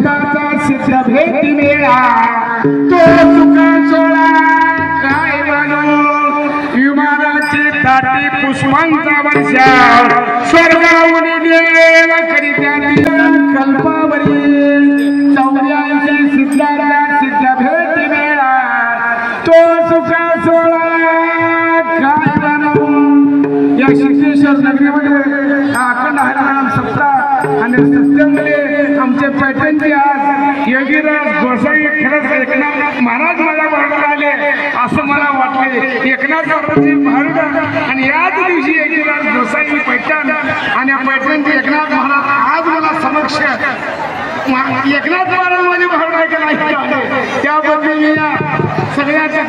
देवाचा सिद्ध भेटी मेळा तो तुका सोळा काय म्हणू विमानाची ताटी पुष्पांचा वर्षा स्वर्गाहून देव करीत्याती कल्पावरी 84 सिद्धार्थ सिद्ध भेटी मेळा तो तुका सोळा काय म्हणू या सिद्धेश्वर नगरीमध्ये अखंड हरिनाम सप्ताह आणि सत्संगले आमचे पैठणचे आज योगीराज गोसाई खरंच एकनाथ महाराज मला भाडून आले असं मला वाटले एकनाथ महाराज भाडून आणि याच दिवशी योगीराज गोसाई पैठण आणि पैठणचे एकनाथ महाराज आज मला समक्ष एकनाथ महाराज माझे भाडून ऐकायला त्याबद्दल मी या सगळ्यांचे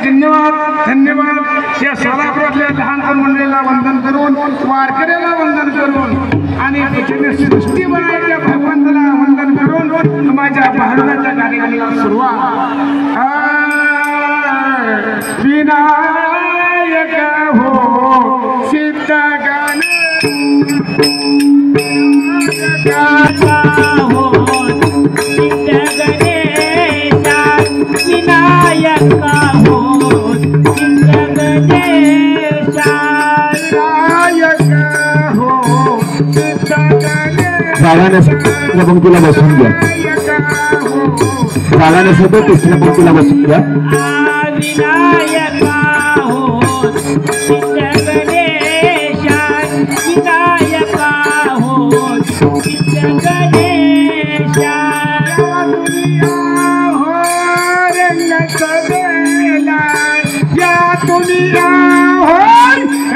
धन्यवाद या सोलापुरातल्या लहान मंडळीला वंदन करून वारकऱ्याला वंदन करून आणि सृष्टीबाईच्या भगवंताला वंदन करून माझ्या भारुडाच्या कार्यक्रमाला सुरुवात विनायक हो सिद्ध हो सिद्ध गणेशा विनायका हो सिद्ध गणेशा विनायक हो सिद्ध गणेशा तिसऱ्या पंक्तीला बसून घ्या रागाने सोबत तिसऱ्या पंक्तीला बसून घ्या विनायका हो सिद्ध गणेशा विनायका हो सिद्ध गणेशा हो रंग सवेला या दुनिया हो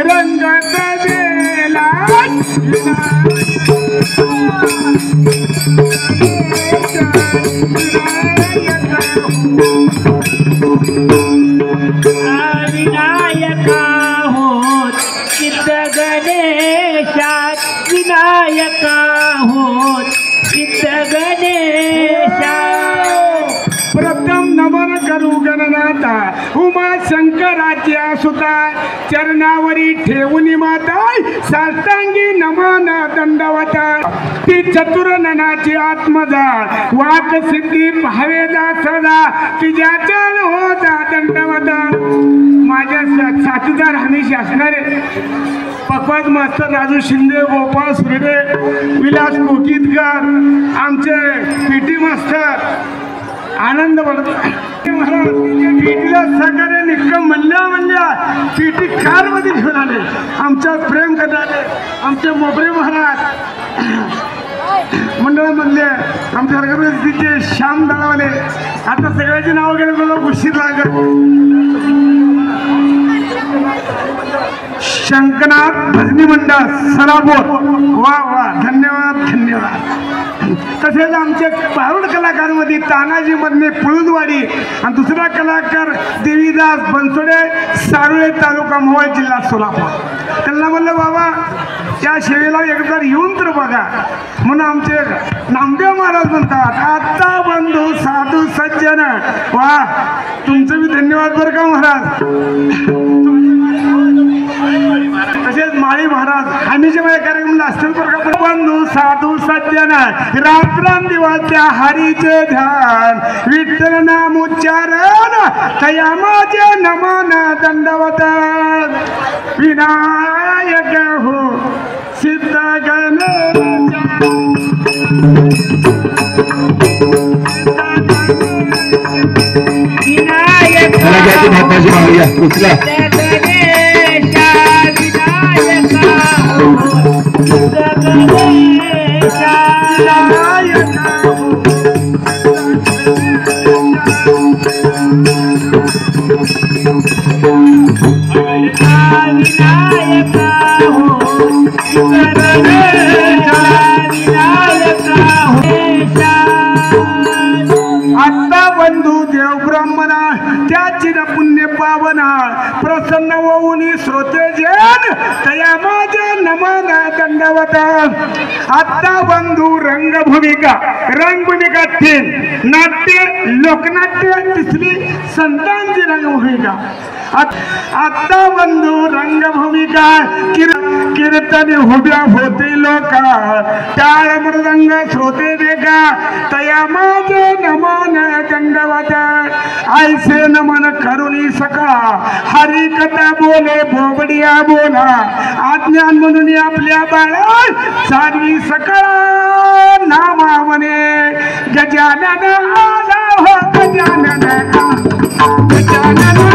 रंग सवेला विनायका हो सिद्ध गणेशा विनायका हो सिद्ध गणेशा प्रथम नमन करू गणनाथा उमा शंकराच्या सुता चरणावरी ठेवून माता साष्टांगी नमन दंडवता ती चतुर ननाची आत्मजा वाक सिद्धी भावेदा सदा तिच्या चरण होता दंडवता माझ्या साथीदार हमेशी असणारे पकवाज मास्तर राजू शिंदे गोपाळ सुर्वे विलास कोकीतकर आमचे पीटी मास्टर आनंद महाराज पीटीला सहकार्य निक्कम म्हणल्या पीटी कार मध्ये घेऊन आले आमच्या प्रेम करणारे आमचे मोबरे महाराज मंडळामधले आमच्या हरगरचे श्याम दळावाले आता सगळ्याची नावं गेले मला उशीर लागत शंकरनाथ भजनी मंडळ सराबोर वा वा धन्यवाद तसेच आमचे भारुड कलाकारमध्ये तानाजी मधने पुळुदवाडी आणि दुसरा कलाकार देवीदास बनसोडे सारोळे तालुका मोहोळ जिल्हा सोलापूर त्यांना म्हणलं बाबा त्या सेवेला एकदा येऊन तर बघा म्हणून आमचे नामदेव महाराज म्हणतात आता बंधू साधू सज्जन वा तुमचं बी धन्यवाद बरं का महाराज तसेच माळी महाराज आम्हीच्या माझ्या कार्यक्रमाला असतील बरं का बंधू साधू सज्जन रात्रंदिवस त्या हरीचे ध्यान विठ्ठल नाम उच्चारण तया माझे नमन दंडवत विनायक हो सिद्ध गणेशा विनायक आता बंधू देव ब्राह्मणा त्याची पुण्य पावना दंडवत आत्ता बंधू रंगभूमिका 3 नाट्य लोकनाट्य तिसरी संतांची रंगभूमिका आत्ता बंधू रंगभूमिका कीर्तनी हुब्या होते लोक टाळ मृदंग श्रोते देखा तया माझे नमन दंडवत ऐसे नमन करुणी सकाळ हरी कथा बोले बोबडिया बोला आज्ञान म्हणून आपल्या बाळा साधी सकाळ नामा म्हणे गजानन आला हो गजानन गजानन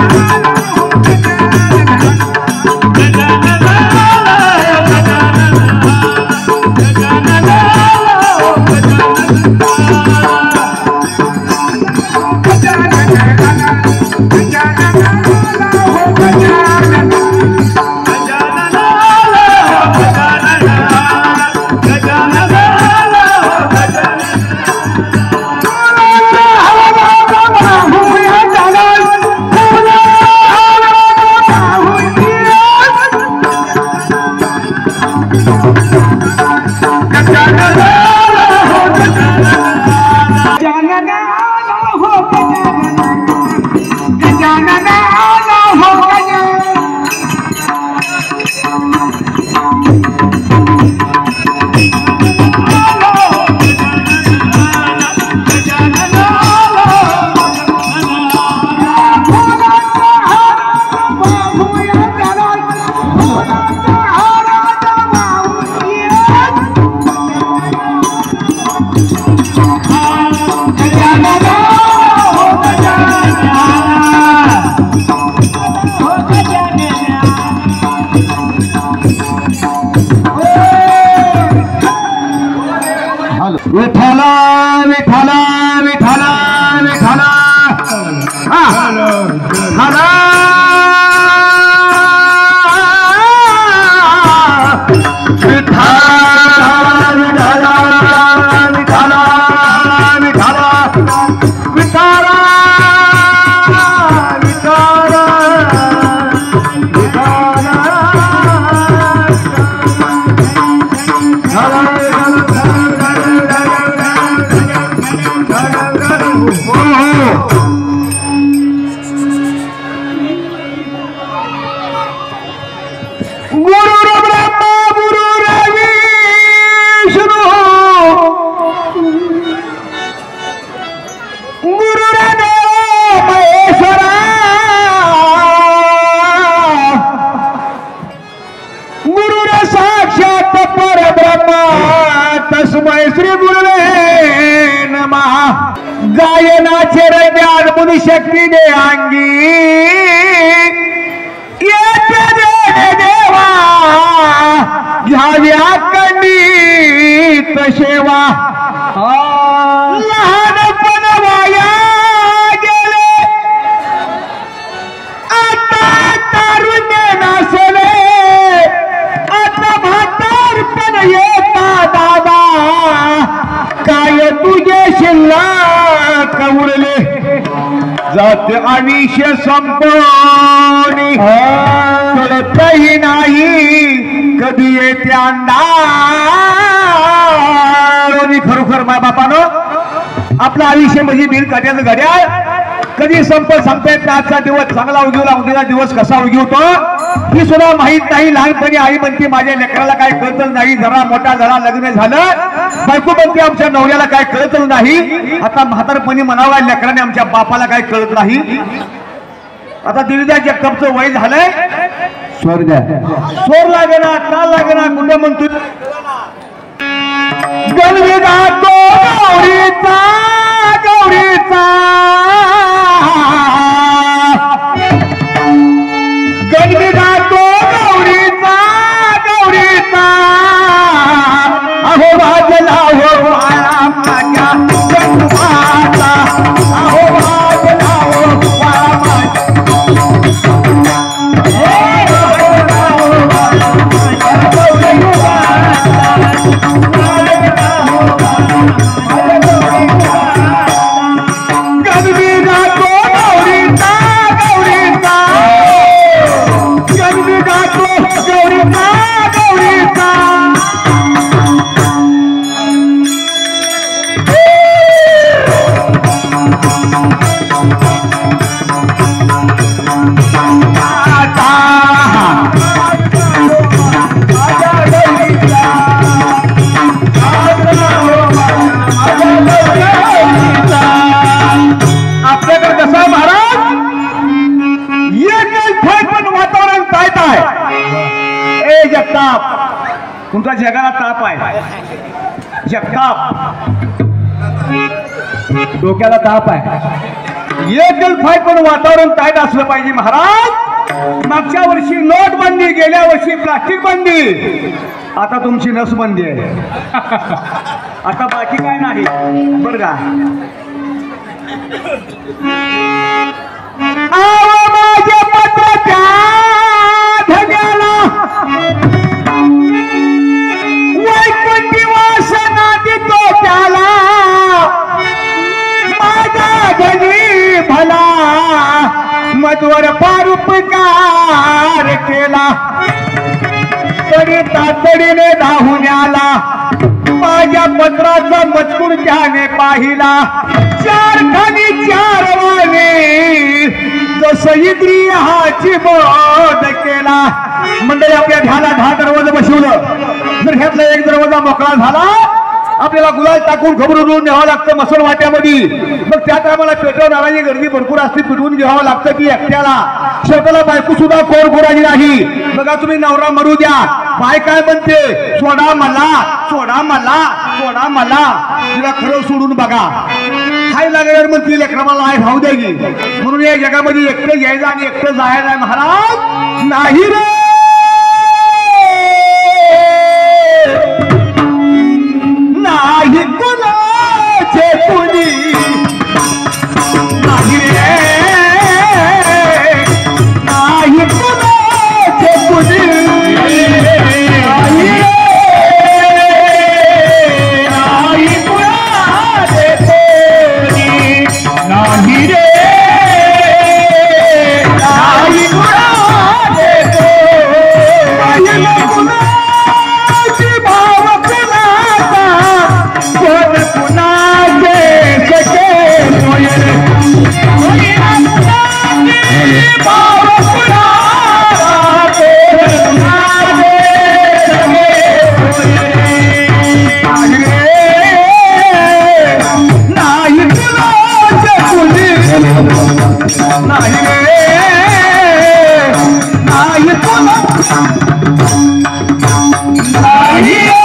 विठाला विठाला विठाला विठाला हरा श्री गुरुवे नमः गायनाचे ज्ञान मुनी शक्तीने अंगी येते देवा घ्याव्या कंडीत सेवा लहानपण वाया गेले आता तारुण्य नसले आता म्हातारपण येता दादा काय तुझे शिल्लक उरले जात आयुष्य संपवणे कळतही नाही कधी येते अंधार खरोखर मा बापानं आपलं आयुष्य म्हणजे बिल काढण्याचं घड्याळ कधी सांगता येत नाही आजचा दिवस चांगला उगवला उद्याचा दिवस कसा उगवतो ही सुद्धा माहित नाही लहानपणी आई म्हणते माझ्या लेकराला काय कळतच नाही जरा मोठा जरा लग्न झालं बायको म्हणते आमच्या नवऱ्याला काय कळतच नाही आता म्हातारपणी म्हणावा लेकराने आमच्या बापाला काय कळत नाही आता देवीदास जगतापचं वय झालंय स्वर लागेना ताल लागेना कुठं म्हणतो गणविदा गौरीचा गौरीचा गणविदा गौरीचा गौरीचा अहो वाजला हो वाळा माझ्या गणवाचा अहो वाजला हो वाळा गौरीचा आपल्याकडे कसं आहे महाराज, एक पण वातावरण तायत आहे. ए जगताप, तुमचा जगाला ताप आहे. जगताप डोक्याला ताप आहे. एक फाय पण वातावरण तायत असलं पाहिजे महाराज. मागच्या वर्षी नोटबंदी, गेल्या वर्षी प्लास्टिक बंदी, आता तुमची नसबंदी आहे. आता बाकी काय नाही बरं का. माझ्या पत्राच्या धग्याला वैकुंठी वासना देतो त्याला, माझा धनी भला मधुर पारुपकार केला, तरी तातडीने धावून आला. माझ्या पत्राचा मजकूर त्याने पाहिला, चार खाली चार वाणे जसं इंद्रियाची बोध केला. मंडळी आपल्या ध्याला 10 दरवाजा बसवलं. जर ह्यातला एक दरवाजा मोकळा झाला, आपल्याला गुलाल टाकून घबरून न्यावं लागतं मसूर वाट्यामध्ये. मग त्या टायमाला पेटवणाराची गर्दी भरपूर असते, पिटवून घ्यावं लागतं की एकट्याला. शेवटाला बायको सुद्धा कोर कोराची नाही. बघा तुम्ही नवरा मरू द्या, बाय काय म्हणते, सोडा मला, सोडा मला, सोडा मला. तिला खरं सोडून बघा, हाय लागल्यावर म्हणते लेकराला हाय भाऊ द्यायची. म्हणून या जगामध्ये एकटं यायचं आणि एकटं जायचं आहे महाराज. नाही रे, नाही कुणाचे कुणी, नाही रे, नाही कुणाचे कुणी, नाही रे, नाही कुणाचे कुणी, नाही रे, नाही कुणाचे कुणी, कुणाची भाव कुणाचा, कोण कुणाचे सखे होय, भाव कुणाचा, कोण कुणाचे सखे होय, नाही कुणाचे कुणी, नाही रे, नाही कुणा, नाही रे,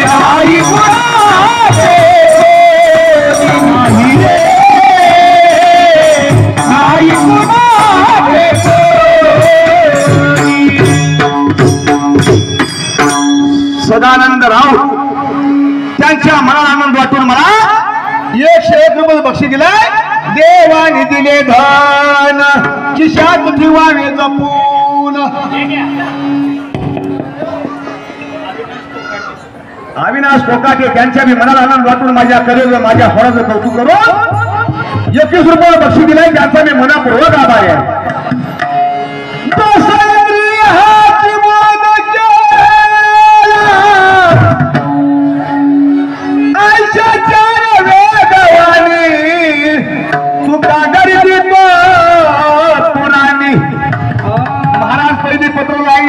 नाही कुणाचे, नाही रे, नाही कुणाचे. सदानंद राव त्यांच्या मनाला आनंद वाटून मला 101 रुपये बक्षीस दिलाय. देवाने दिले धन खिशात ठेवावे जपून. अविनाश कोकाटे त्यांच्या मी मनाला आनंद वाटून माझ्या कलेचं, माझ्या फळाचं कौतुक करून 21 रुपये बक्षीस दिलाय. त्यांचा मी मनापूर्वक आभार आहे.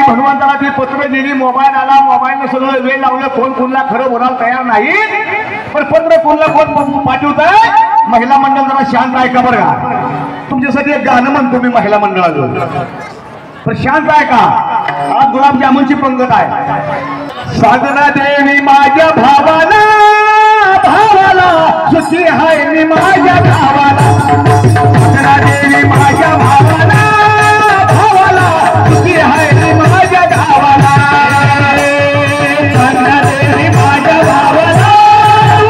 भगवंताला ती पत्र दिली, मोबाईल आला, मोबाईलनं सगळं वेळ लावलं, कोण कोणला खरं बोलायला तयार नाही. पण पत्र कोणला कोण पाठवत आहे, महिला मंडळ जरा शांत आहे का बरं का. तुमच्यासाठी एक गाणं म्हणतो मी महिला मंडळाचं, पण शांत आहे का. आज गुलाबजामुनची पंगत आहे. साधना देवी माझ्या भावाला, भावाला सुखी हाय मी माझ्या भावाला. साधना देवी माझ्या भावाला, भावाला सुखी हाय मी माझ्या भावाला. साधना देवी माझ्या भावाला,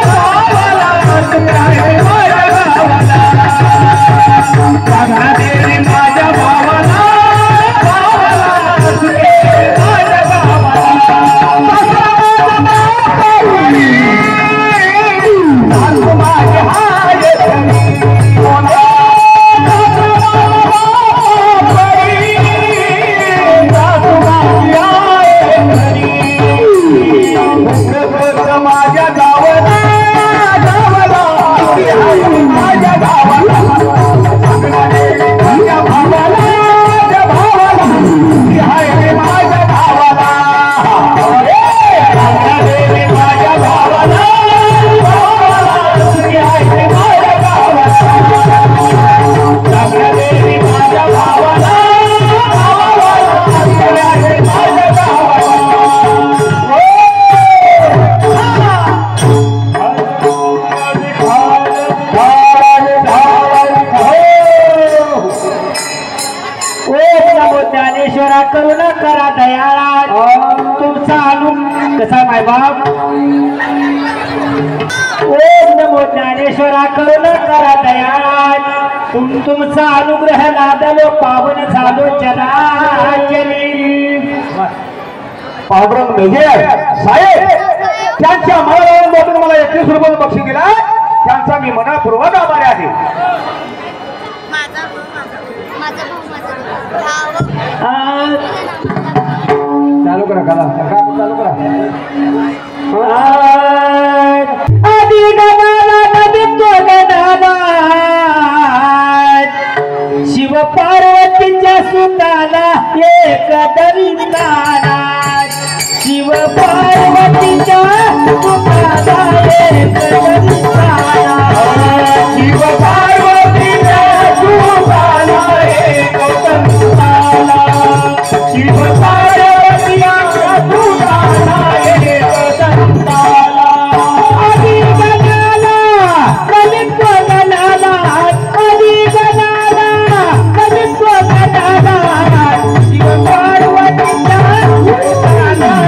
भावाला सुखी हाय माझ्या भावाला. साधना देवी माझ्या भावाला, भावाला सुखी माझ्या भावाला. माझ्या गावाला, गावाला माझ्या गावाला, माझ्या भावाला, माझ्या भावाला माझ्या भावाला, माझ्या भावाला. कसा मायबाप ओम नमो ज्ञानेश्वरा करुणा करा दयाळ तुमचा अनुग्रह लादलो पावन झालो चराचरी पांडुरंग मेजर साहेब त्यांच्या मनाला मला 31 रुपये बक्षीस दिला त्यांचा मी मनापूर्वक आभारी आहे. चालू करा चालू करा आदि गणाला नदित्व गणाला शिव पार्वतीच्या सुताला एक दरिताला शिव पार्वतीच्या सुताला एक दरिताला शिव पार्वतीच्या सुताला एक दरिताला शिव पार्वतीच्या सुताला एक दरिताला आदि गणाला नदित्व गणाला आदि गणाला नदित्व गणाला शिव पार्वतीच्या सुताला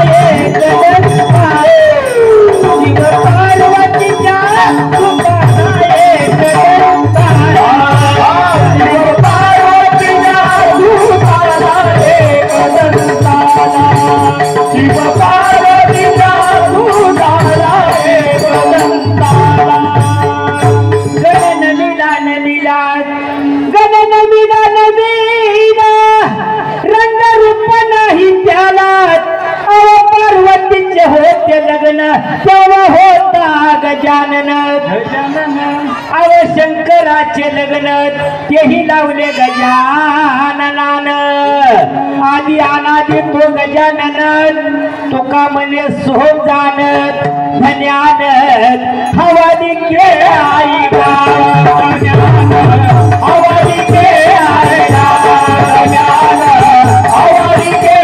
एक दरिताला शिव पार्वतीच्या सुताला एक रंगरूप नाही त्याला अव पार्वतीचे होते लग्न तेव्हा होता गजानन अव शंकराचे लग्न तेही लावले गजाननान आदि अनादि तो गजानन तुका म्हणे सोम जानत धन्यान हवाली के आई हवाली के आएगा हवाली के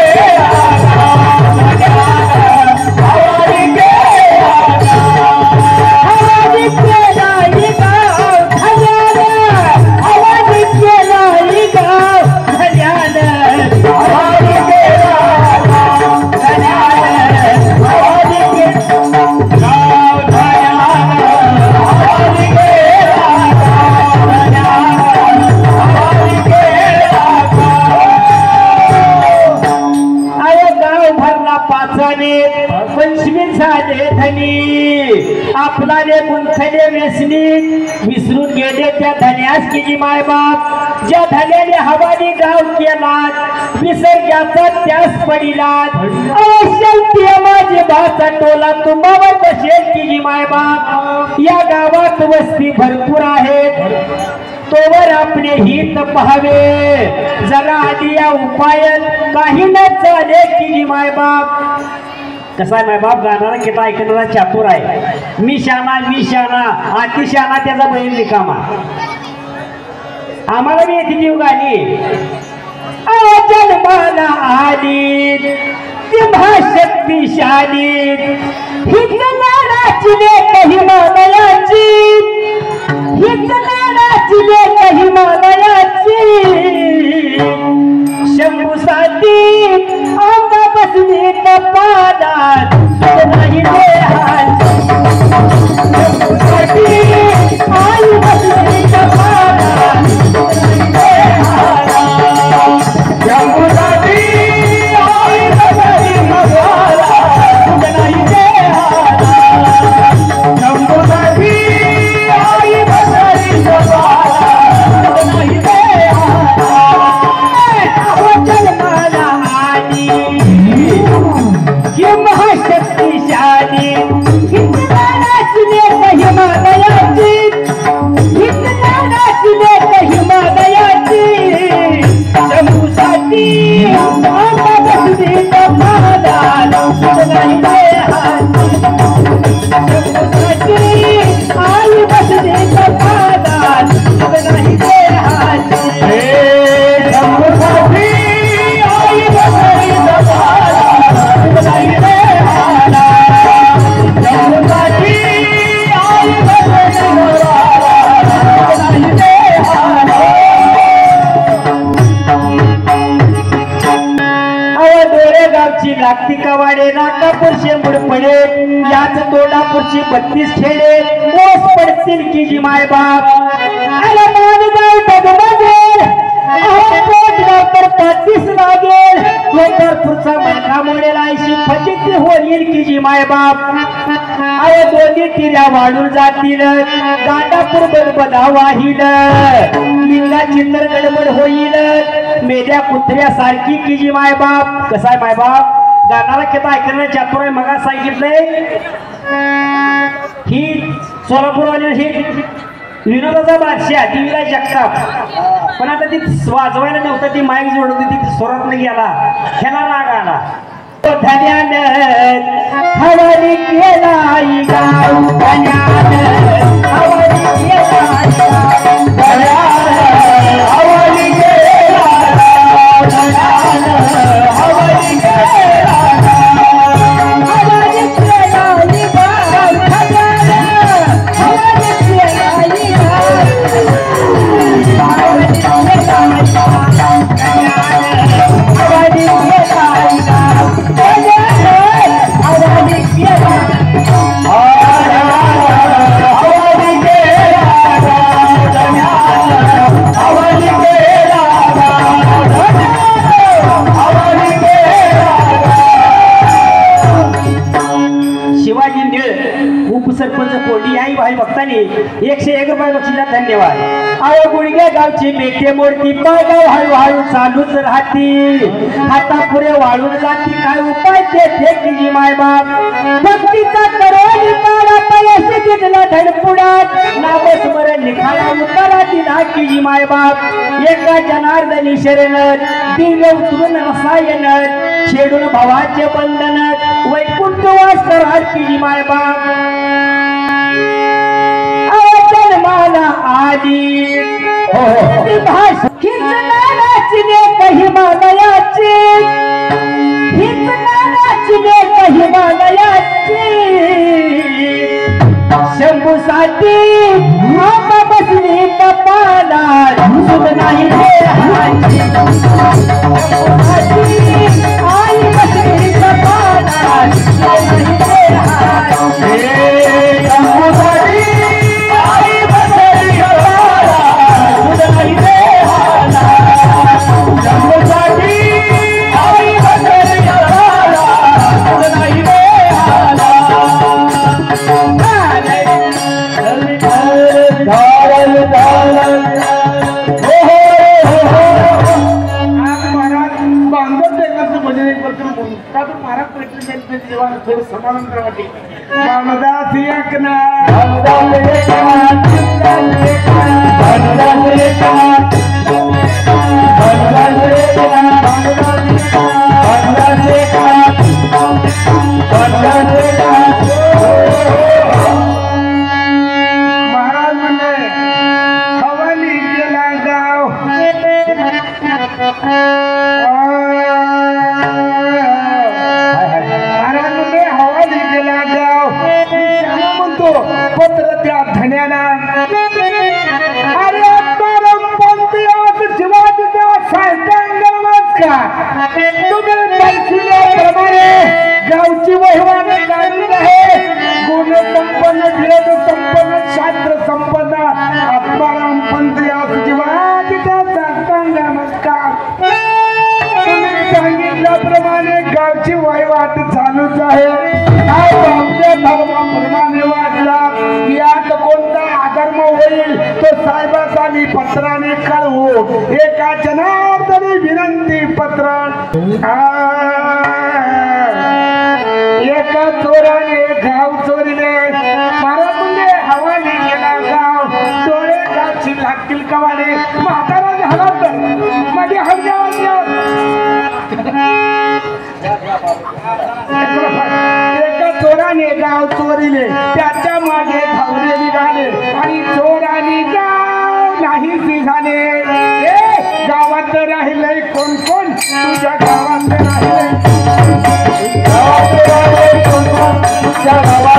आपला रे गुंथले व्यसनी विसरून गेले त्या धन्यास की मायबाप ज्या धन्याने हवाली गाव केला विसर्गाचा त्यास पडिला अवश्य माझे भाचा टोला तुम्हावर बसेल की मायबाप या गावात वस्ती भरपूर आहेत तोवर आपले हित पाहावे जरा आधी या उपायात काही न चाले की मायबाप कसा आहे मायबाप गाणारा किती ऐकणारा चातुर आहे मी शाना अतिशाना त्याचा बहीण रिकामा आम्हाला मी येथे जीव गाणी जन्माला आली तेव्हा शक्तिशाली हीच नाराची लेख हिमालयाची हीच नाराची लेख हिमालयाची शंभूसाठी आंबा बसली पादात नाही देहात शंभूसाठी आई बसली पादात नाही देहात शंभूसाठी आई बसली पादात नाही देहात शंभूसाठी दांडापूर शेंबूड पडे याच तोंडापूरची 32 खेडे ओस पडतील की जी माय बाप अरे मानगाव डगमगेल तर 35 लागेल पुढचा मनका मोडेल 80 फजिती होईल की जी माय बाप अरे दोन्ही तिऱ्या वाढून जातील दांडापूर बदबदा वाहील लिंगा चिंतर गडबड होईल मेल्या कुत्र्यासारखी की जी माय बाप कसा आहे माय बाप गाणारा किती ऐकण्याला चातुर आहे मगा सांगितलंय ही सोलापूरवाली ही विनोदाचा बादशाह टीव्हीला जगताप पण आता ती वाजवायला नव्हतं ती माईक जोडत होती ती स्वरात नाही गेला ह्याला राग आला धन्यान हवाली केला गाव धन्यान हवाली केला हवाली केला धन्यान हवाली केला सरपंच कोडी आई भाई भक्तांनी 101 रुपये बक्षीला धन्यवाद आयो गुडगे गावची मेटे मोडती पागाव हळूहळू चालूच राहती हाता पुढे वाळून जाती काय उपाय देते की माय बाप भक्तीचा करोली तारा पैसे दिला धडपुडात नाव स्मरण निखाळा उतारा दिला की माय बाप एका जनार्दनी शरण दिव्य उतरून रसायन छेडून भावाचे बंधन वैकुंठवास करा की माय बाप जन्माला आली नाचले काही मालयाची हीच नाचले काही मालयाची शंभूसाठी माता बसली कपाला सुद नाही आई बसली कपाला थोडं समाधान करावं रामदास एकनाथ महाराज म्हणजे हवाली गेला गाव पत्र त्या धन्याला अरे परमपंथी शिवाजीच्या साहित्यांगणच का तुम्ही दर्शविल्याप्रमाणे गावची वहिवाट काढली आहे गुण संपन्न धीरज संपन्न शास्त्र संपन्न आत्माराम पंत शिवाजीच्या साहित्यांगणच का तुम्ही सांगितल्याप्रमाणे गावची वहिवाट चालूच आहे आपल्या धर्माप्रमाणे वाटला यात कोणता अधर्म होईल तो साहेबाचा मी पत्राने कळवू एका जनार्दनी विनंती पत्र एका चोराने गाव चोरीने महाराज हवाली गेला गाव डोळे गावची लागतील कवाडे म्हातारा झाला तर माझी एका चोराने गाव चोरीले त्याच्या मागे धावले निघाले आणि चोराने गाव नाही झाले गावात राहिलंय कोण कोण तुझ्या गावात राहिलंय तुझ्या गावात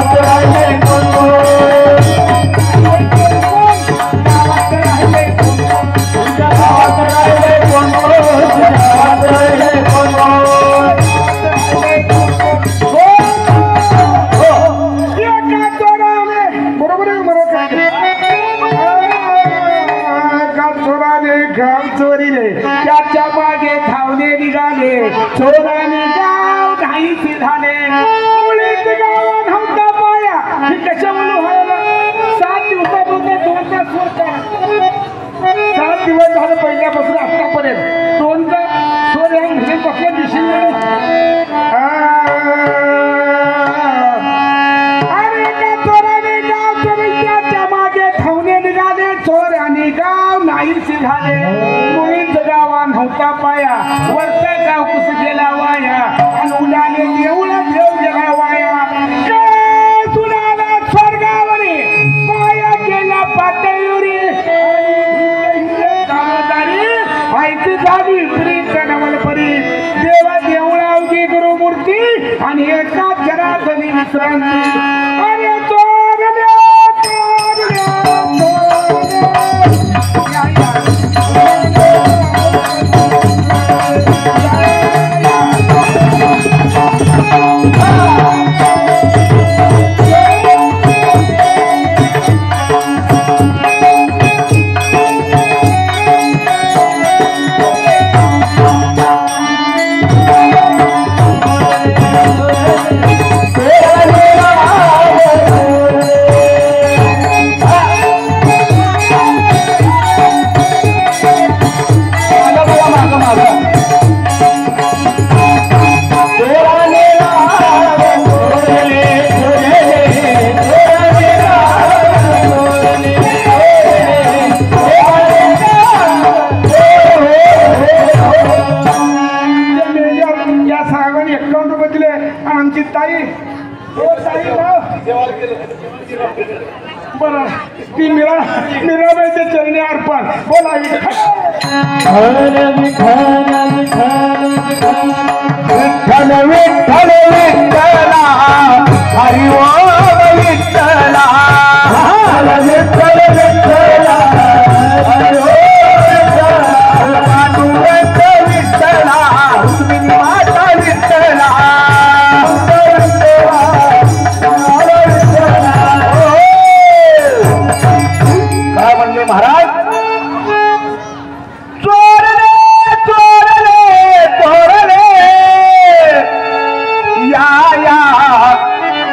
चोराने गाव घाईचे झाले मुलीचे गाव नव्हता पाया हे कशामुळे व्हायला 7 दिवसापासून 2 तास सोडता 7 दिवस झालं पहिल्यापासून आतापर्यंत 2 तास सोड ह्या घरी पक्क दिसून अरे का चोराने गाव चोरीच्या मागे धावणे निघाले चोराने गाव नाहीसे झाले मुलींचं गावा नव्हता पाया वरचा गाव कुस गेला वाया आणि उलाने देवळा देव गेला वाया तुला स्वर्गावरी पाया गेला पातळीवरी आयती झाली प्रीत नवल परी देवा देवळा अवघी गुरुमूर्ती आणि एका जराधनी विश्रांती अरे ती मीराबाईच्या चरणी अर्पण बोला विठ्ठल विठ्ठल विठ्ठला हरी ओम विठ्ठला विठ्ठल विठ्ठला हरी ओम पांडुरंग विठ्ठला रुक्मिणी माता विठ्ठला काय म्हणले महाराज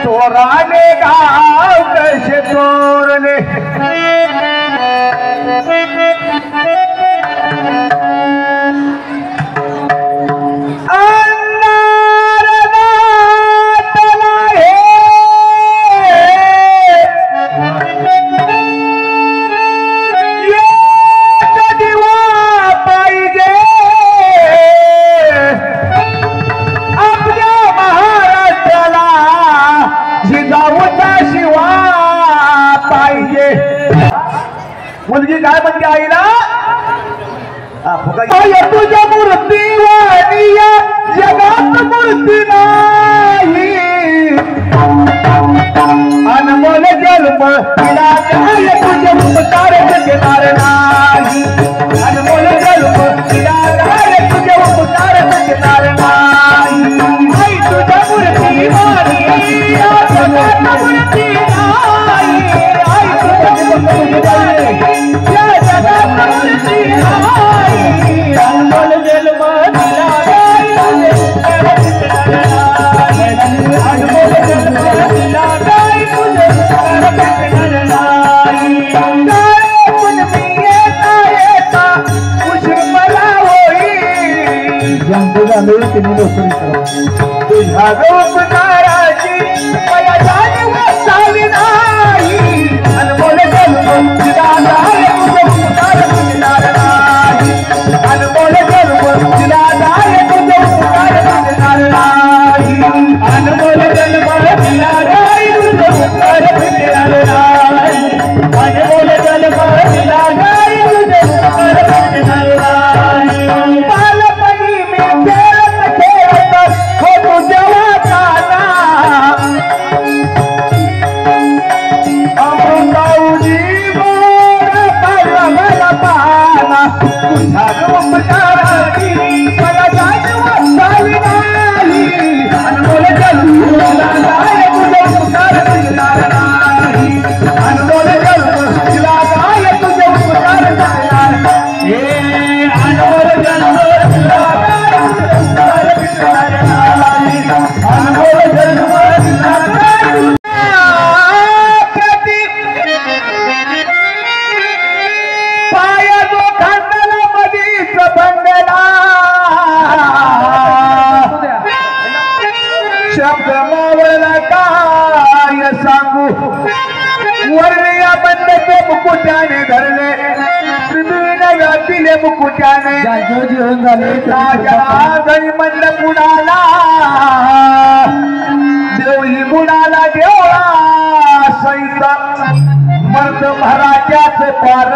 चोराने गाव कसे चोरले मुलगी काय म्हणते आईला तुझ्या मूर्ती वाणिया जगात मूर्ती नाही अनमोल जन्म तिला काय तुझे उपकार घेणार नाही अनमोल जन्म तिला काय तुझे उपकार घेणार नाही आई तुझ्या मूर्ती वाणिया जगात मूर्ती नाही आई तुझ्या मूर्ती उपकाराची मला जाणीव झाली नाही अनमोल जन्म तिला नाही तुझे उपकार मिळणार नाही अनमोल जन्म तिला नाही तुझे उपकार मिळणार नाही अनमोल जन्म तिला नाही तुझे उपकार मिळणार नाही अनमोल जन्म तिला नाही तुझे उपकार मिळणार नाही बालपणी मी खेळत हो तुझ्या काना अमृताऊजी मोर पाला पाना तुझ्या उपकाराची मला जाणीव झाली नाही अनमोल जन्म काय तुझे उपकार मिळणार नाही अनमोल जन्म तिला काय तुझे उपकार मिळणार हे अनमोल जन्म तिला काय उपकार मुकुट्याने धरले पृथ्वीने व्यापिले मुकुट्याने जीवन झाले घरी मंड बुडाला देवही बुडाला देवळा सहित मर्द महाराजाच पार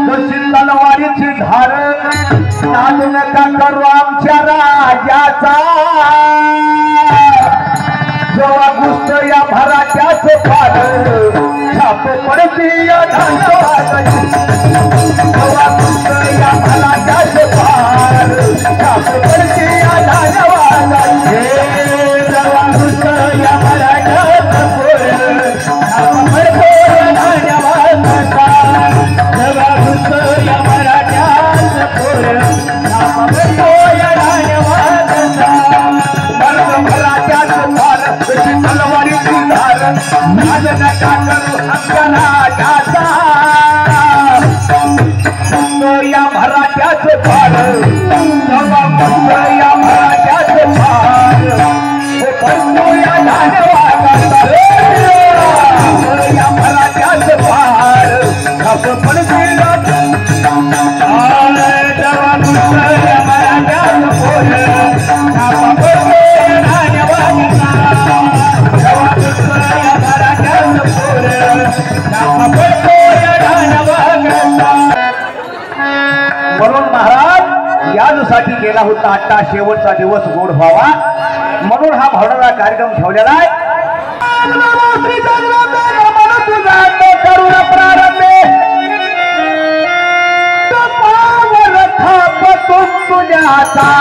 जशी तलवारीची धार नादू नका करू आमच्या राजाचा जेव्हा गुस्त या महाराजाच पार छाप पडती या धांडवाची जेव्हा गुस्त या महाराजाच पार छाप पडती या धांडवाची जेव्हा गुस्त या महाराजाच छाप पडतो या धांडवाचा जेव्हा गुस्त या महाराजाच छाप पडतो या धांडवाचा मर्द महाराजाच पार तलवारीची धार नाद नका करू आमच्या राजाचा या महाराजाच पार या महाराजाच पार या धानवाचा या महाराजाच पार म्हणून महाराज यासाठी केला होता आजचा शेवटचा दिवस गोड व्हावा म्हणून हा भावनाचा कार्यक्रम ठेवलेला आहे करुण प्रारंभे तुझ्याचा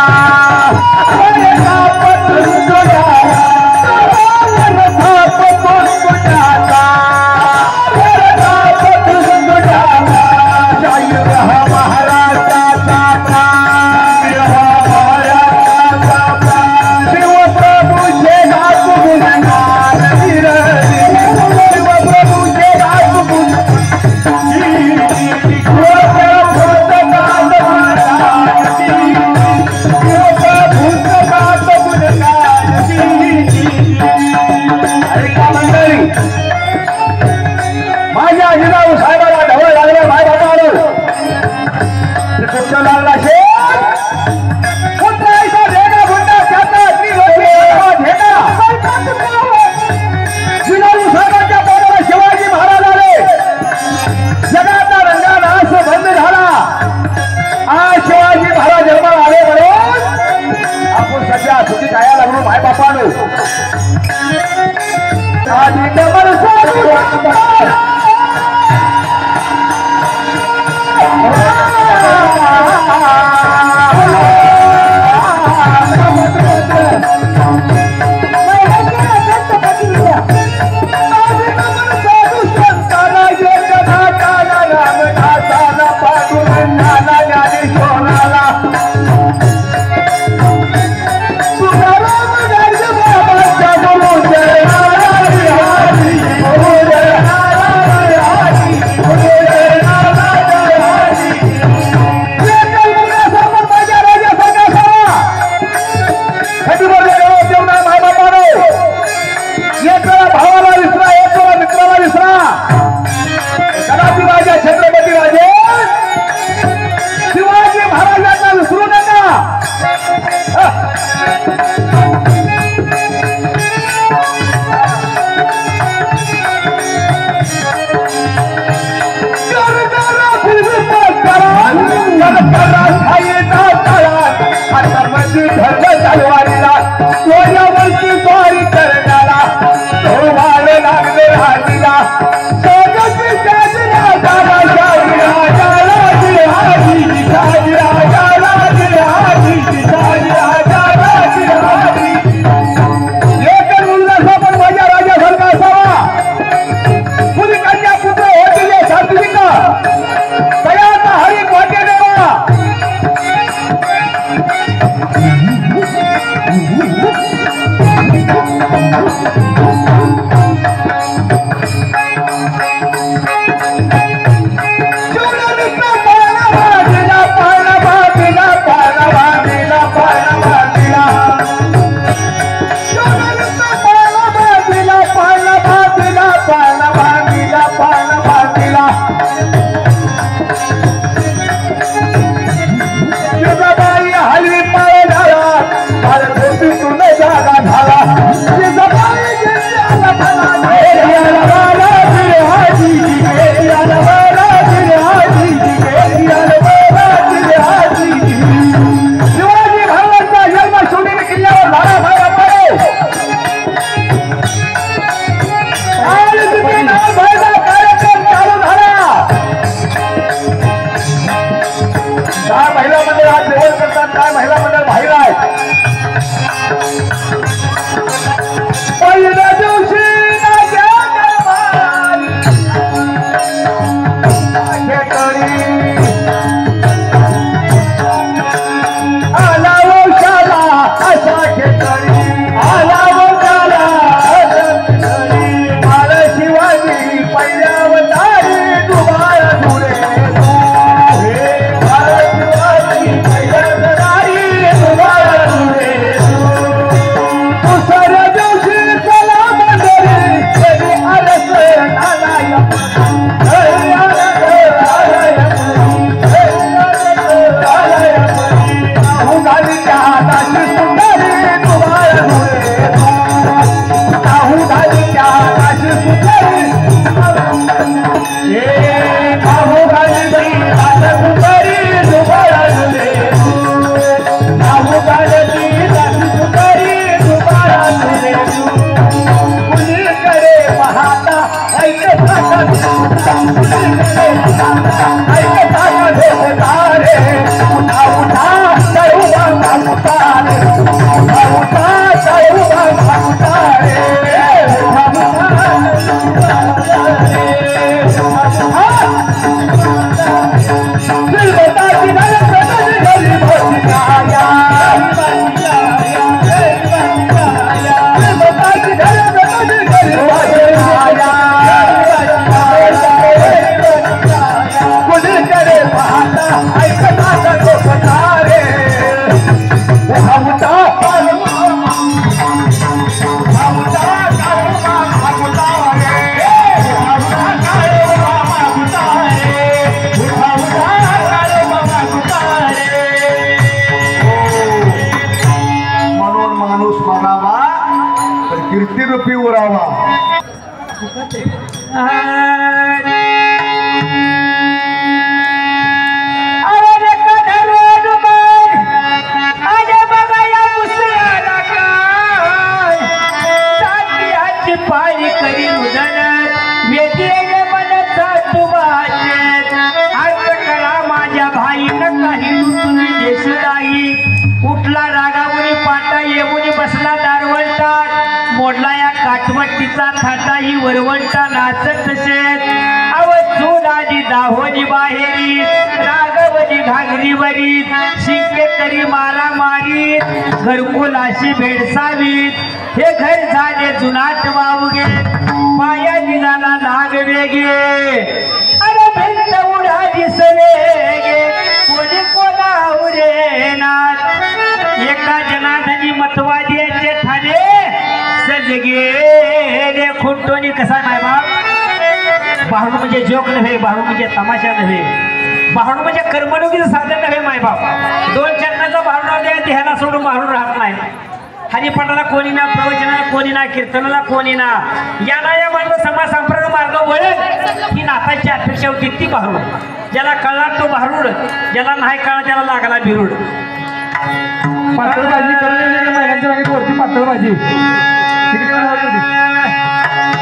कीर्तिरूपी उरावा पाळी करी उदन वेदीने मनचा तुबाचे आज करा माझ्या भाईनं काही तुम्ही देशदाई उठला रागावरी पाटा येऊन बसला दारवंटात मोडला या काठवट्टीचा थाटा ही वरवंटा नाचत शेत अवचून आधी दाहोनी बाहेरी रागवली घागरीवरीत शिंके करी मारा मारीत घरकुलाशी भेडसावीत हे घर झाले जुनाट वावगे पाया निघाला लाग वेगे अरे भिंत उडा दिसले गे कोणी कोणावरे नाथ एका जनार्दनी मतवाद्याचे ठाणे सजगे खुंटोनी कसा नाही बाप बाहुण म्हणजे जोक नव्हे बाहुण म्हणजे तमाशा नव्हे बाहुण म्हणजे करमणुकीचं साधन नव्हे मायबाप दोन चरणाचा बाहुण ह्याला सोडून बाहुण राहत नाही हरिपाठाला कोणी ना प्रवचनाला कोणी ना कीर्तनाला कोणी ना याला या मार्ग समाज संपर्क मार्ग वळण ही नाथाची अपेक्षा होती ती भारूड ज्याला कळला तो भारूड ज्याला नाही कळला त्याला लागला भिरूड पातळ भाजी करून महिन्यांच्या मागे वरती पातळ भाजी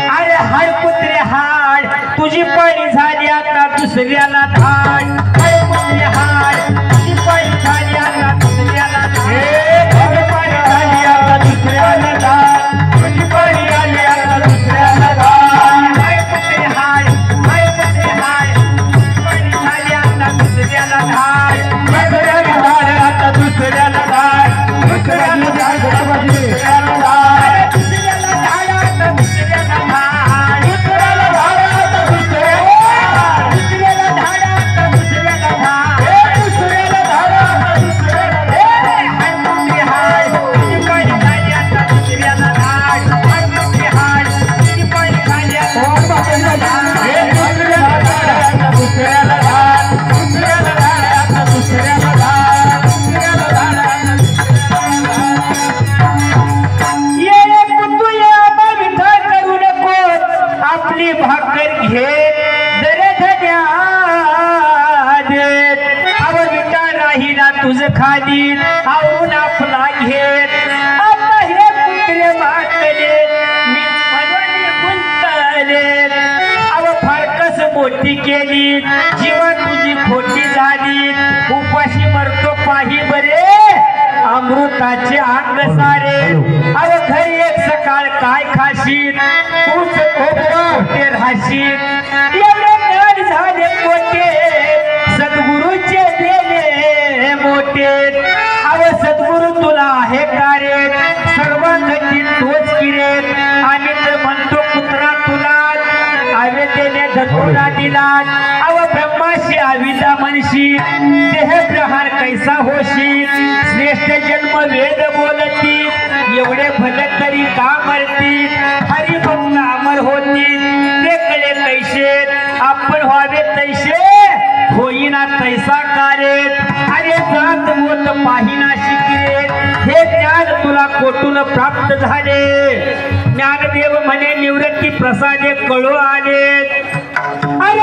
अरे हाड कुत्रे हाड तुझी पाणी झाली आता दुसऱ्याला धाड हाड कुत्रे हाड तुझी पाणी झाली आता दुसऱ्याला दुसऱ्याला धाड तुझी पाणी आली आता दुसऱ्याला धाड हाड कुत्रे हाड हाड कुत्रे हाड तुझी पाणी झाली आता दुसऱ्याला धाड दुसऱ्याला धाड आता दुसऱ्याला धाड दुसऱ्याला धाड दुसऱ्याला धाड दुसऱ्याला धाड आता दुसऱ्याला धाड दुसऱ्याला धाड आता दुसऱ्याला धाड दुसऱ्याला धाड आता दुसऱ्याला धाड दुसऱ्याला धाड आता दुसऱ्याला धाड हाड कुत्रे हाड तुझी पाणी झाली आता दुसऱ्याला धाड हाड कुत्रे हाड तुझी पाणी झाली आता दुसऱ्याला धाड दुसऱ्याला धाड आता दुसऱ्याला धाड दुसऱ्याला धाड आता दुसऱ्याला धाड दुसऱ्याला धाड आता ये कुतू ये आबा विचार करू नको आपली भाकर घे जरे धन्या देत अव विचार राहिला तुझ खाली आवून आपला घेत आता हे कुत्रे मातले मी म्हणून गुंतले अव फारकस मोठी केली जीवा तुझी खोटी झाली उपाशी मरतो पाही बरे अमृताचे अंग सारे अव घरी एक सकाळ काय खाशील तूच खोटे राहशील एवढे ज्ञान झाले मोठे सद्गुरूचे देणे मोठे अव सद्गुरू तुला आहे कारे सर्वांसाठी तोच किरेत आम्ही तर म्हणतो कुत्रा तुला आवे देणे धतोडा दिला अव ब्रह्माशी आविला मनशी देह प्रहार कैसा होशी श्रेष्ठ जन्म वेद बोलती एवढे भले तरी का मरती हरिभक्त अमर होती ते कळे कैसे आपण व्हावे तैसे होईना तैसा कारेत अरे जात मोत पाहिना शिकरे हे ज्ञान तुला कोटून प्राप्त झाले ज्ञानदेव म्हणे निवृत्ती प्रसादे कळू आले अरे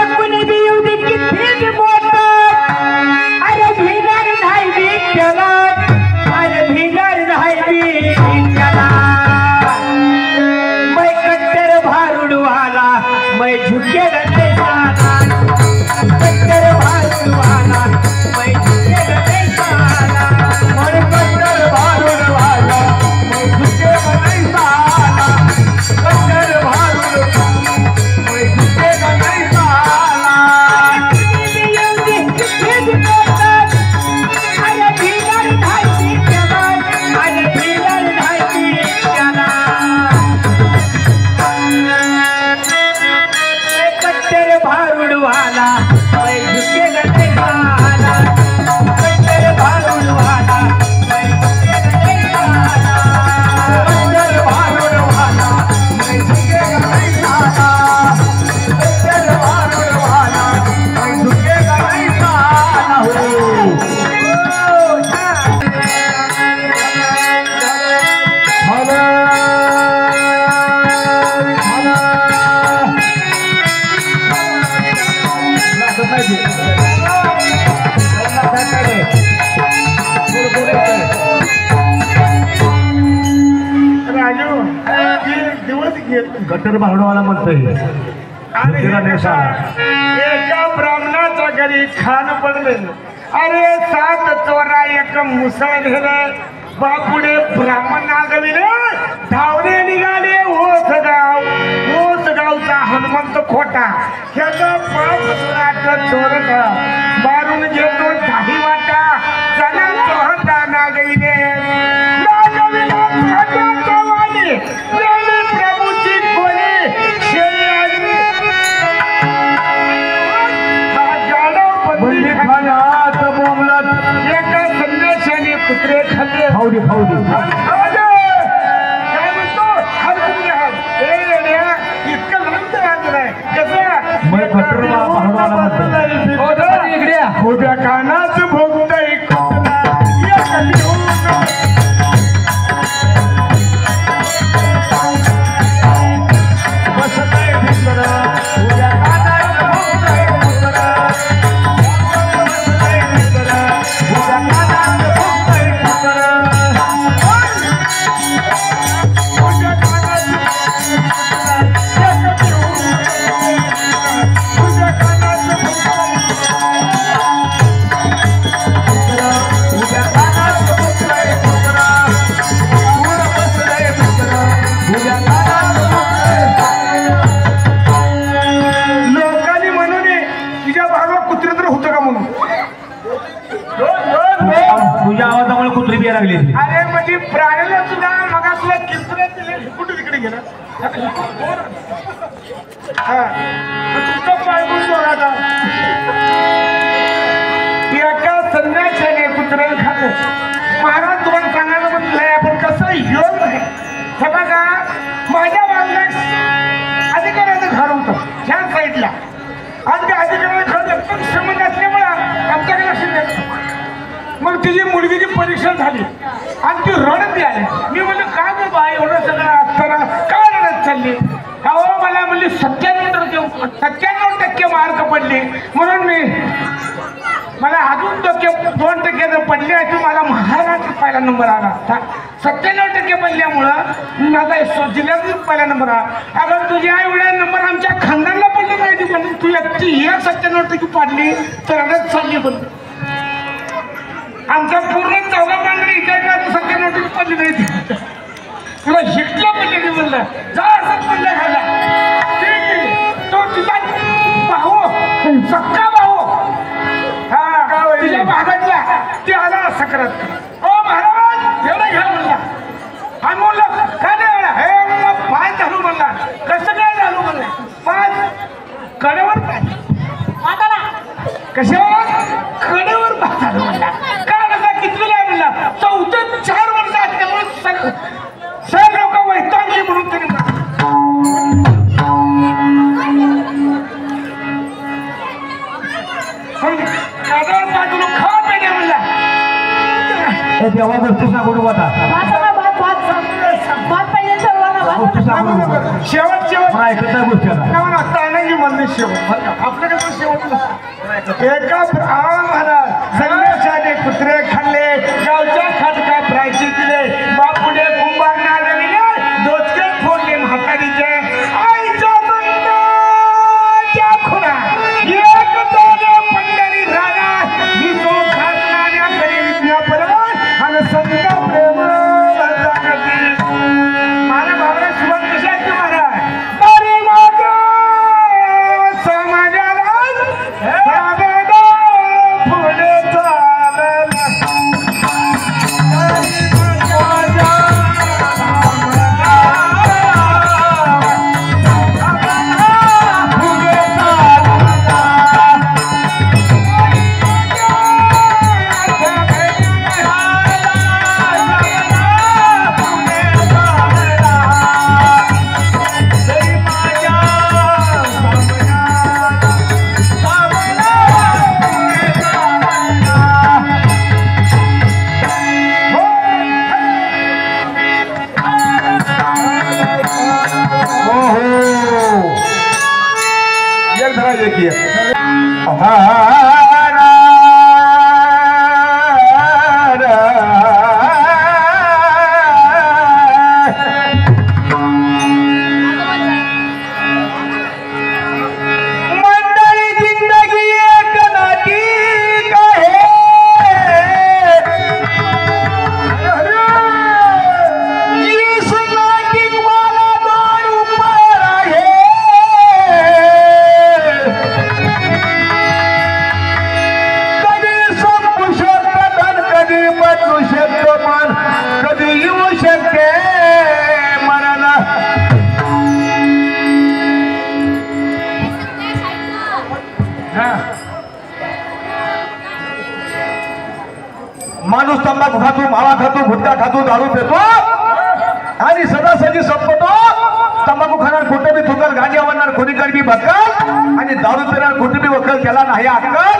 गटर भांडवाला म्हणतोय एका ब्राह्मणाच्या घरी खान पडले. अरे 7 चोरा एक मुसळ घेणे बापुडे ब्राह्मण नागविले धावणे निघाले ओसगावचा हनुमंत खोटा ह्याचा बाप चोरटा मारून घेतो काही वाटा चला चोहता नागविले प्रभूची कोणी एका संदेशाने कुत्रे खाल्ले फावडी काय म्हणतो इतकं लंत राहत नाही कसं उद्या कानाच भोगतय तुझ्या आवाजामुळे कुत्री बिया लागली. अरे म्हणजे प्राण्याला सुद्धा मगा तुला किंतुऱ्या दिले कुठे तिकडे गेला एका संन्याशाने कुत्र्याला खाल्लं. महाराज तुम्हाला सांगायला म्हटलंय आपण कसं योग नाही हे बघा माझ्या बांगल्यात अधिकाऱ्याचं घर होतं ह्या साईडला आणि त्या अधिकाऱ्याचं घर एकदम श्रीमंत असल्यामुळे आमच्याकडे लक्ष देत. मग तिची मुलगीची परीक्षा झाली आणि ती रडत आली. मी म्हणलं काय गं बाई एवढं सगळं असताना काय रडत चालली. अहो मला म्हणली 97% मार्क पडले म्हणून मला अजून 2% जर पडले असते मला महाराष्ट्रात पहिला नंबर आला असता. 97% पडल्यामुळं माझा जिल्ह्यात पहिला नंबर आला. अगर तुझ्या एवढ्या नंबर आमच्या खानदानला पडले नाही म्हणून तू एकटी 97% पाडली तर रडत चालली. पण आमचा पूर्ण 14 पांढरे इकडे 97% पडली नाही. तुला शिकला पडले नाही म्हणलं जा असंच म्हणलं खायला. तो तुझा भाऊ सक्का भाऊ हा तुझ्या भागातला ते आला सकरात. ओ महाराज एवढा घ्या म्हणला. आणि म्हणलं काय नाही हे म्हणला 5 झालो म्हणला. कसं काय झालो म्हणलं 5 कडेवर काय कशावर कडेवर 5 झालो म्हणला. किती आहे म्हणला 4 वर्ष असल्यामुळे सर लोक वैतागली म्हणून तरी बाजूला खा पेण्या म्हणला देवा गोष्टी सांगू आता शेवट ऐकत नाही गोष्टी तानाजी म्हणले शेवट आपल्याकडे शेवट एका महाराज संन्याशाने कुत्रे खाल्ले गावच्या खाटका प्रायची दिले बापुडे कुंभारना दिले डोचके फोडले म्हातारीचे आईच्या एक जरा एक ये माणूस तंबाखू खातो, मावा खातो, गुटखा खातो, दारू पितो आणि सदासजी संपतो. तंबाखू खाणार खोटं बी थुकल, गांजा आवडणार खोनीकड बी भक्कल आणि दारू पिणार खोटं बी वकल, त्याला नाही अक्कल.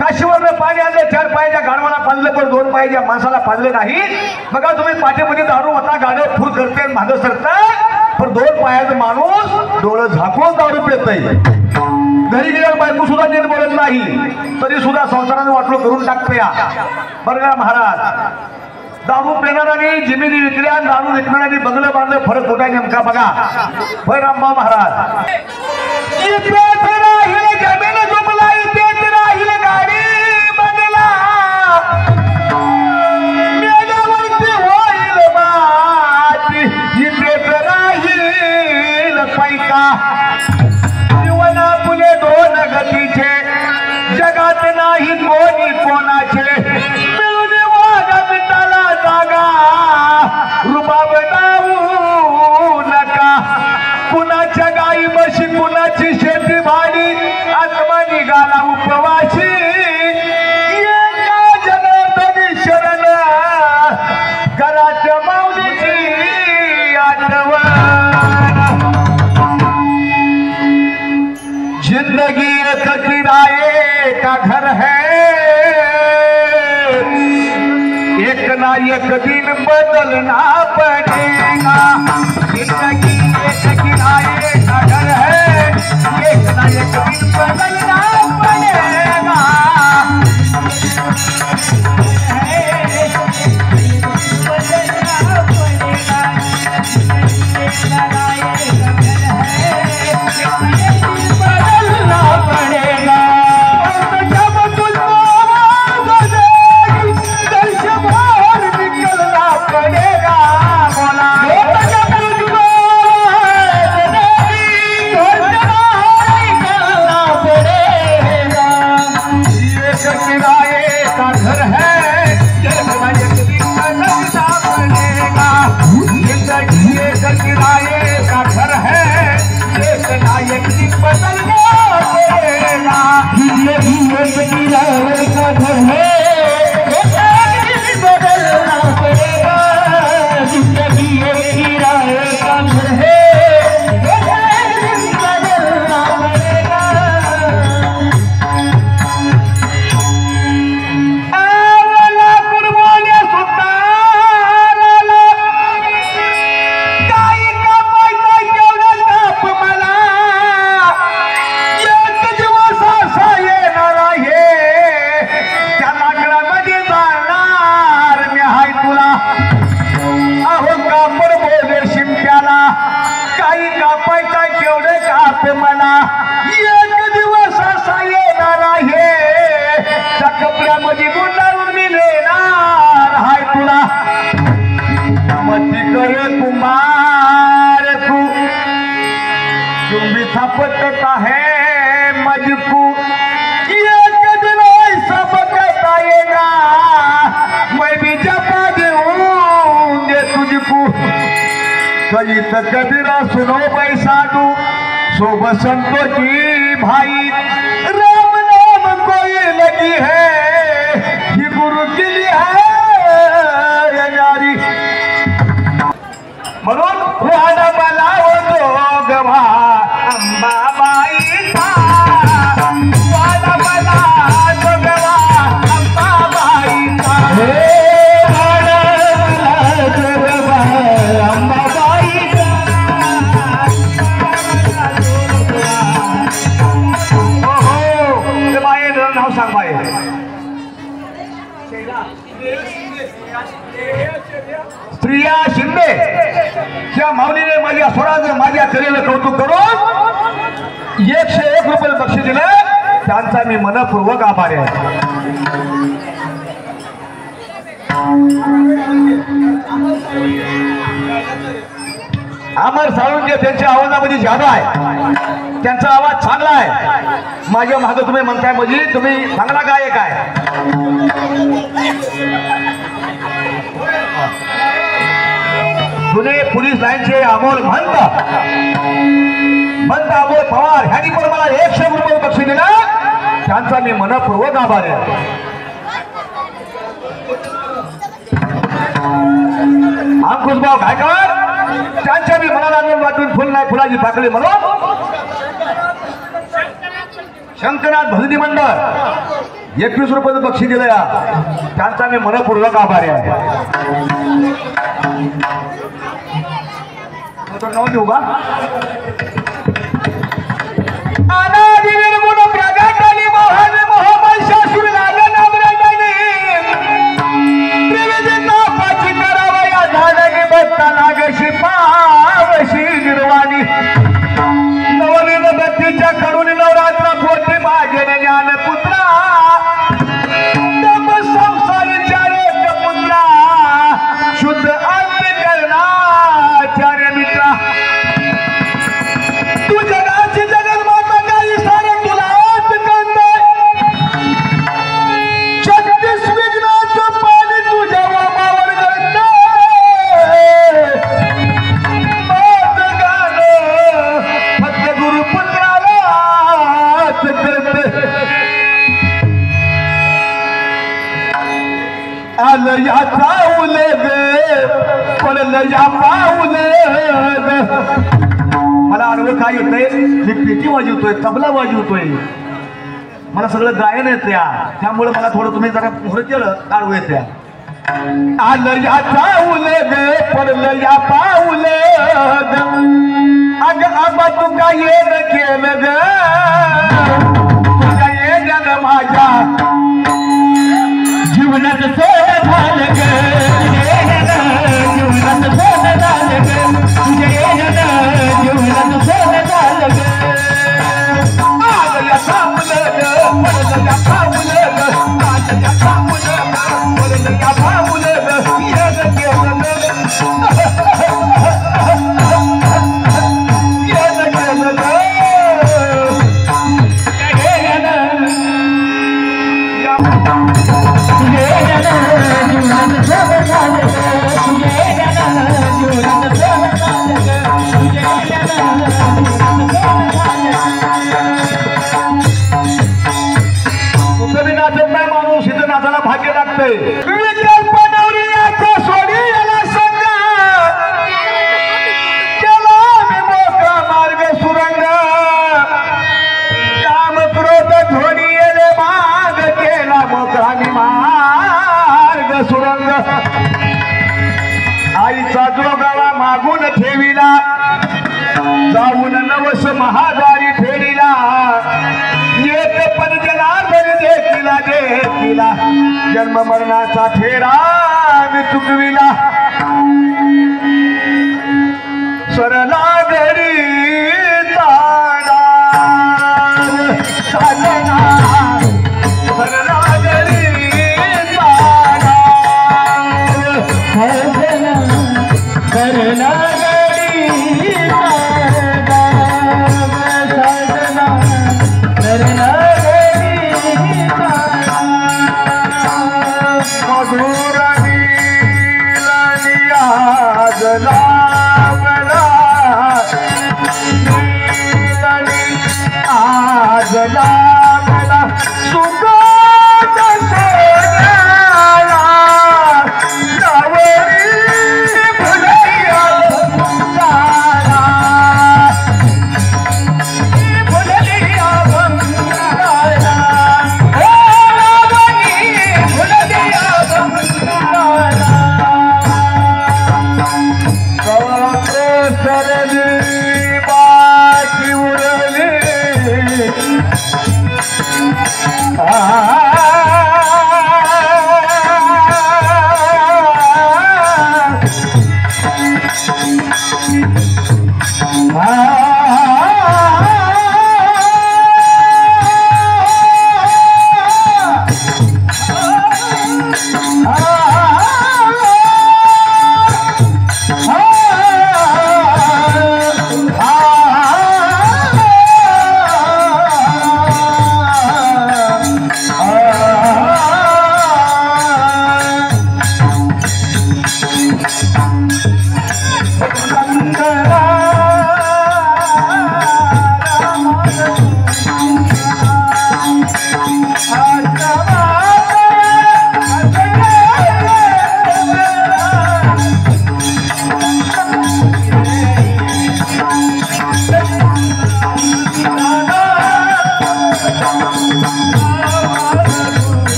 काशीवरनं पाणी आणलं, 4 पायाच्या गाडवाला पाजलं पण 2 पायाच्या माणसाला पाजलं नाही. बघा तुम्ही पाठीमध्ये दारू होता, गाडं फुल करते मागं सरताय, पण 2 पायाचं माणूस डोळं झाकून दारू पितय. घरी गेल्यावर बायको सुद्धा नीट बोलत नाही, तरी सुद्धा संसाराने वाटलं करून टाकते. बरं का महाराज, दारू पिणाऱ्यांनी जमिनी विकल्या, दारू विकणाऱ्यांनी बंगलं बांधलं, फरक कुठे नेमका बघा. होय रामबा महाराज, जमीन झोपला इथेच राहील गाडी बंगला, मेल्यावरती होईल माती इथेच राहील पैका. जीवना फुले 2 गतीचे, जगात नाही कोणी कोणाचे, मिळून वागत त्याला जागा, रुबाब लावू नका. कुणाच्या गाई बशी, कुणाची शेती भाडी, आत्मा निघाला उपवाशी. एका जनार्दनी शरण, घराच्या माऊलीची आठवण. जिंदगी एक किराए का घर है, एक ना एक दिन बदलना पड़ेगा. जिंदगी एक किराए का घर है, एक ना एक दिन बदलना पड़ेगा. पटता है मुझको, एक दिन ऐसा बकता आएगा, मैं भी जपा दूंगे तुझको. कई तकदीरा सुनो पैसा दू, सो बसंतों की भाई, राम नाम कोई लगी है, ये गुरु के लिए है नारी. म्हणून वाडा मला होतो गवा अंबाबाई था, वाडा मला जोगवा अंबाबाई था, वाडा मला जोगवा अंबाबाई था. माझ्या स्वराज माझ्या कलेला कौतुक करून 101 रुपये बक्षीस दिले, त्यांचा मी मनपूर्वक आभारी आहे. अमर साळुंके त्यांच्या आवाजामध्ये जादू आहे, त्यांचा आवाज चांगला आहे. माझ्या मागे तुम्ही म्हणताय म्हणजे तुम्ही चांगला गायक आहे. पुणे पोलीस लाईनचे अमोल म्हणत अमोल पवार ह्यांनी पण मला 100 रुपये बक्षीस दिलं, त्यांचा मी मनपूर्वक आभारी आहे. अंकुशभाऊ गायकवाड त्यांच्या मी मनाला आनंद वाटून फुल नाही फुलाची पाकळी म्हणून शंकरनाथ भजनी मंडळ 21 रुपये बक्षीस दिलं, त्यांचा मी मनपूर्वक आभारी आहे. नाव देऊ का? नवनीच्या करून नवरात्र पोटी माझे ज्ञान पुत्रा संसारीच्या पुत्रा शुद्ध अंत करणाचार्य मित्रा तू जगाची जगन्माता काही सारे तुला कंद 36 विघ्नाचं पाणी तुझ्या वामावर गळत फक्त गुरुपुत्रालाच करत आलं या चावलं ग पडलं या पावलं ग. मला आडवं काय येतंय, मी पेटी वाजवतोय, तबला वाजवतोय, मला सगळं गायन येत्या, त्यामुळे मला थोडं तुम्ही जरा पुढे केलं आडवं येत्या. आलं या चावलं ग पडलं या पावलं ग. अगं आबा तू काय येण केलं ग, तुझ्या येण्यानं माझ्या जीवनात सोनं झालं ग, जीवनात सोनं झालं ग, तुझ्या येण्यानं जीवनात सोनं झालं ग. आलं या चावलं ग पडलं या पावलं ग, आलं या चावलं ग पडलं या पावलं ग. येणं केलं कुठं नाचत नाही माणूस, इथं नाचायला भाग्य लागतंय. विकल्प नवरीचा सोडी याला संग केला मी मोकळा मार्ग सुरंग. काम क्रोध धोनी येले माग केला मोकळा मी मार्ग सुरंग. आईचा जोगावा मागून ठेविला, जाऊन नवस महादारी फेरीला. येत पण जनार्दन देखीला जन्म मरणाचा फेरा मी चुकविला. सरला घडी तारा साजना सरला घडी तारा सरला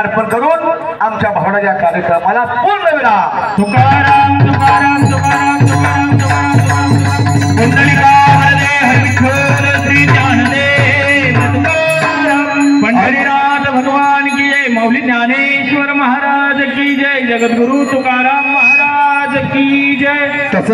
अर्पण करून आमच्या भावनाच्या कार्यक्रमाला पूर्ण विराम. तुकाराम तुकाराम तुकाराम तुकाराम तुकाराम हरिविठ्ठल श्री ज्ञानदेव तुकाराम पंढरीनाथ भगवान की जय. मौली ज्ञानेश्वर महाराज की जय. जगद्गुरु तुकाराम महाराज की जय.